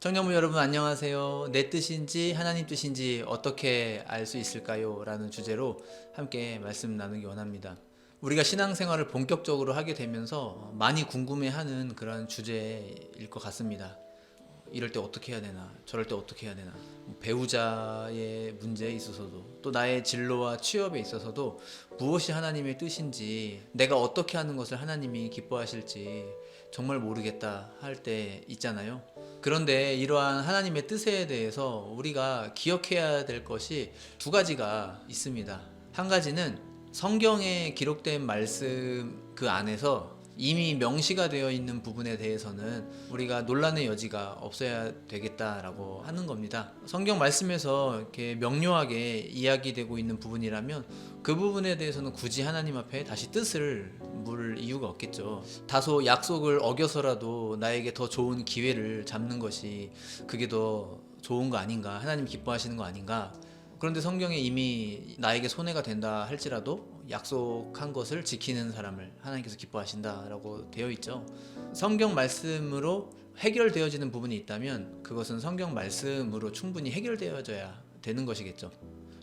청년부 여러분 안녕하세요. 내 뜻인지 하나님 뜻인지 어떻게 알 수 있을까요? 라는 주제로 함께 말씀 나누기 원합니다. 우리가 신앙생활을 본격적으로 하게 되면서 많이 궁금해하는 그런 주제일 것 같습니다. 이럴 때 어떻게 해야 되나, 저럴 때 어떻게 해야 되나, 배우자의 문제에 있어서도, 또 나의 진로와 취업에 있어서도 무엇이 하나님의 뜻인지, 내가 어떻게 하는 것을 하나님이 기뻐하실지 정말 모르겠다 할 때 있잖아요. 그런데 이러한 하나님의 뜻에 대해서 우리가 기억해야 될 것이 두 가지가 있습니다. 한 가지는 성경에 기록된 말씀 그 안에서 이미 명시가 되어 있는 부분에 대해서는 우리가 논란의 여지가 없어야 되겠다라고 하는 겁니다. 성경 말씀에서 이렇게 명료하게 이야기되고 있는 부분이라면 그 부분에 대해서는 굳이 하나님 앞에 다시 뜻을 물을 이유가 없겠죠. 다소 약속을 어겨서라도 나에게 더 좋은 기회를 잡는 것이 그게 더 좋은 거 아닌가, 하나님 기뻐하시는 거 아닌가. 그런데 성경에 이미 나에게 손해가 된다 할지라도 약속한 것을 지키는 사람을 하나님께서 기뻐하신다라고 되어 있죠. 성경 말씀으로 해결되어지는 부분이 있다면 그것은 성경 말씀으로 충분히 해결되어져야 되는 것이겠죠.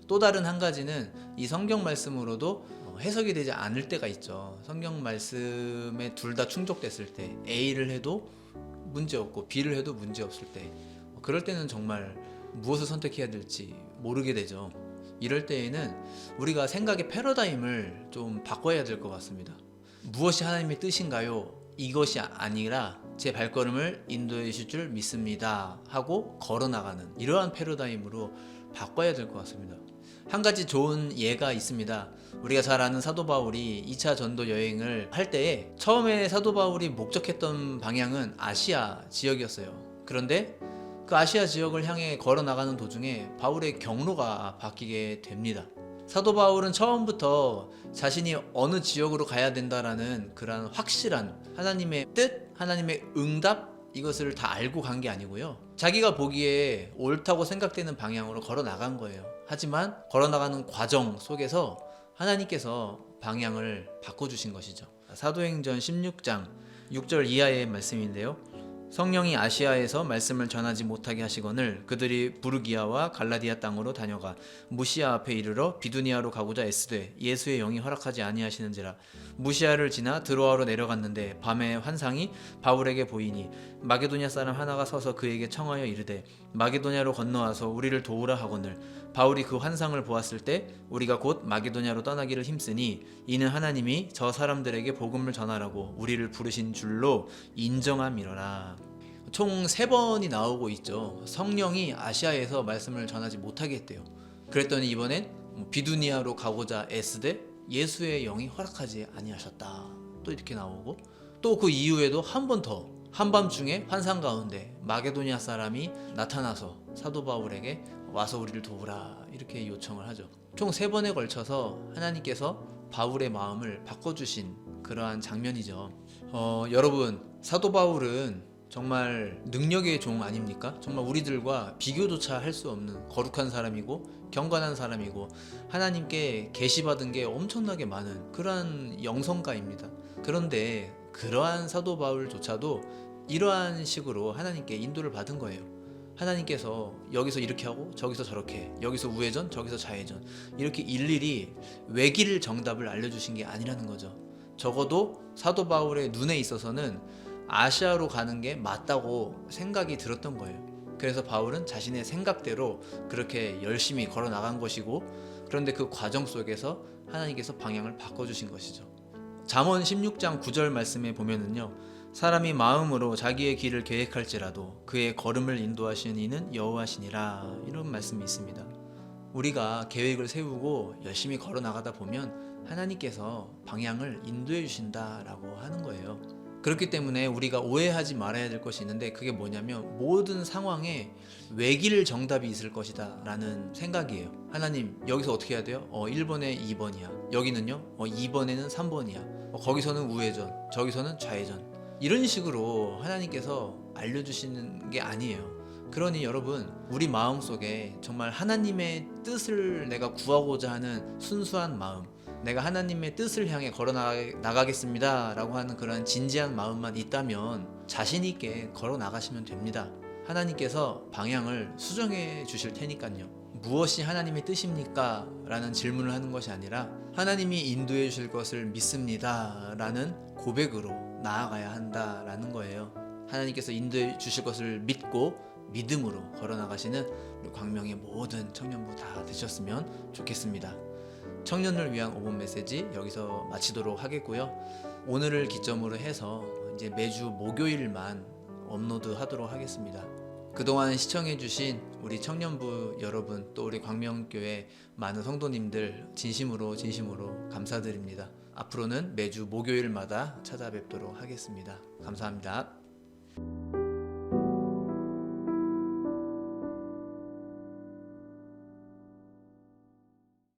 또 다른 한 가지는 이 성경 말씀으로도 해석이 되지 않을 때가 있죠. 성경 말씀에 둘 다 충족됐을 때 A를 해도 문제없고 B를 해도 문제없을 때, 그럴 때는 정말 무엇을 선택해야 될지 모르게 되죠. 이럴 때에는 우리가 생각의 패러다임을 좀 바꿔야 될 것 같습니다. 무엇이 하나님의 뜻인가요? 이것이 아니라 제 발걸음을 인도해 주실 줄 믿습니다 하고 걸어나가는 이러한 패러다임으로 바꿔야 될 것 같습니다. 한 가지 좋은 예가 있습니다. 우리가 잘 아는 사도 바울이 2차 전도 여행을 할 때에 처음에 사도 바울이 목적했던 방향은 아시아 지역이었어요. 그런데 그 아시아 지역을 향해 걸어 나가는 도중에 바울의 경로가 바뀌게 됩니다. 사도 바울은 처음부터 자신이 어느 지역으로 가야 된다라는 그런 확실한 하나님의 뜻, 하나님의 응답, 이것을 다 알고 간 게 아니고요. 자기가 보기에 옳다고 생각되는 방향으로 걸어 나간 거예요. 하지만 걸어 나가는 과정 속에서 하나님께서 방향을 바꿔주신 것이죠. 사도행전 16장 6절 이하의 말씀인데요. 성령이 아시아에서 말씀을 전하지 못하게 하시거늘 그들이 부르기아와 갈라디아 땅으로 다녀가 무시아 앞에 이르러 비두니아로 가고자 애쓰되 예수의 영이 허락하지 아니하시는지라. 무시아를 지나 드로아로 내려갔는데 밤에 환상이 바울에게 보이니 마게도냐 사람 하나가 서서 그에게 청하여 이르되 마게도냐로 건너와서 우리를 도우라 하거늘 바울이 그 환상을 보았을 때 우리가 곧 마게도냐로 떠나기를 힘쓰니 이는 하나님이 저 사람들에게 복음을 전하라고 우리를 부르신 줄로 인정함이러라. 총 3번이 나오고 있죠. 성령이 아시아에서 말씀을 전하지 못하게 했대요. 그랬더니 이번엔 비두니아로 가고자 애쓰되 예수의 영이 허락하지 아니하셨다. 또 이렇게 나오고, 또 그 이후에도 한 번 더 한밤중에 환상 가운데 마게도냐 사람이 나타나서 사도 바울에게 와서 우리를 도우라 이렇게 요청을 하죠. 총 3번에 걸쳐서 하나님께서 바울의 마음을 바꿔주신 그러한 장면이죠. 여러분, 사도 바울은 정말 능력의 종 아닙니까? 정말 우리들과 비교조차 할 수 없는 거룩한 사람이고 경건한 사람이고 하나님께 계시받은 게 엄청나게 많은 그러한 영성가입니다. 그런데 그러한 사도 바울조차도 이러한 식으로 하나님께 인도를 받은 거예요. 하나님께서 여기서 이렇게 하고 저기서 저렇게, 여기서 우회전 저기서 좌회전, 이렇게 일일이 외길 정답을 알려주신 게 아니라는 거죠. 적어도 사도 바울의 눈에 있어서는 아시아로 가는 게 맞다고 생각이 들었던 거예요. 그래서 바울은 자신의 생각대로 그렇게 열심히 걸어 나간 것이고, 그런데 그 과정 속에서 하나님께서 방향을 바꿔주신 것이죠. 잠언 16장 9절 말씀에 보면은요, 사람이 마음으로 자기의 길을 계획할지라도 그의 걸음을 인도하시는 이는 여호와시니라, 이런 말씀이 있습니다. 우리가 계획을 세우고 열심히 걸어 나가다 보면 하나님께서 방향을 인도해 주신다라고 하는 거예요. 그렇기 때문에 우리가 오해하지 말아야 될 것이 있는데, 그게 뭐냐면 모든 상황에 외길 정답이 있을 것이다 라는 생각이에요. 하나님 여기서 어떻게 해야 돼요? 1번에 2번이야. 여기는요 2번에는 3번이야. 거기서는 우회전, 저기서는 좌회전, 이런 식으로 하나님께서 알려주시는 게 아니에요. 그러니 여러분, 우리 마음속에 정말 하나님의 뜻을 내가 구하고자 하는 순수한 마음, 내가 하나님의 뜻을 향해 걸어 나가겠습니다 라고 하는 그런 진지한 마음만 있다면 자신 있게 걸어 나가시면 됩니다. 하나님께서 방향을 수정해 주실 테니까요. 무엇이 하나님의 뜻입니까? 라는 질문을 하는 것이 아니라 하나님이 인도해 주실 것을 믿습니다 라는 고백으로 나아가야 한다라는 거예요. 하나님께서 인도해 주실 것을 믿고 믿음으로 걸어나가시는 우리 광명의 모든 청년부 다 되셨으면 좋겠습니다. 청년을 위한 5분 메시지 여기서 마치도록 하겠고요. 오늘을 기점으로 해서 이제 매주 목요일만 업로드하도록 하겠습니다. 그동안 시청해주신 우리 청년부 여러분, 또 우리 광명교회 많은 성도님들 진심으로 감사드립니다. 앞으로는 매주 목요일마다 찾아뵙도록 하겠습니다. 감사합니다.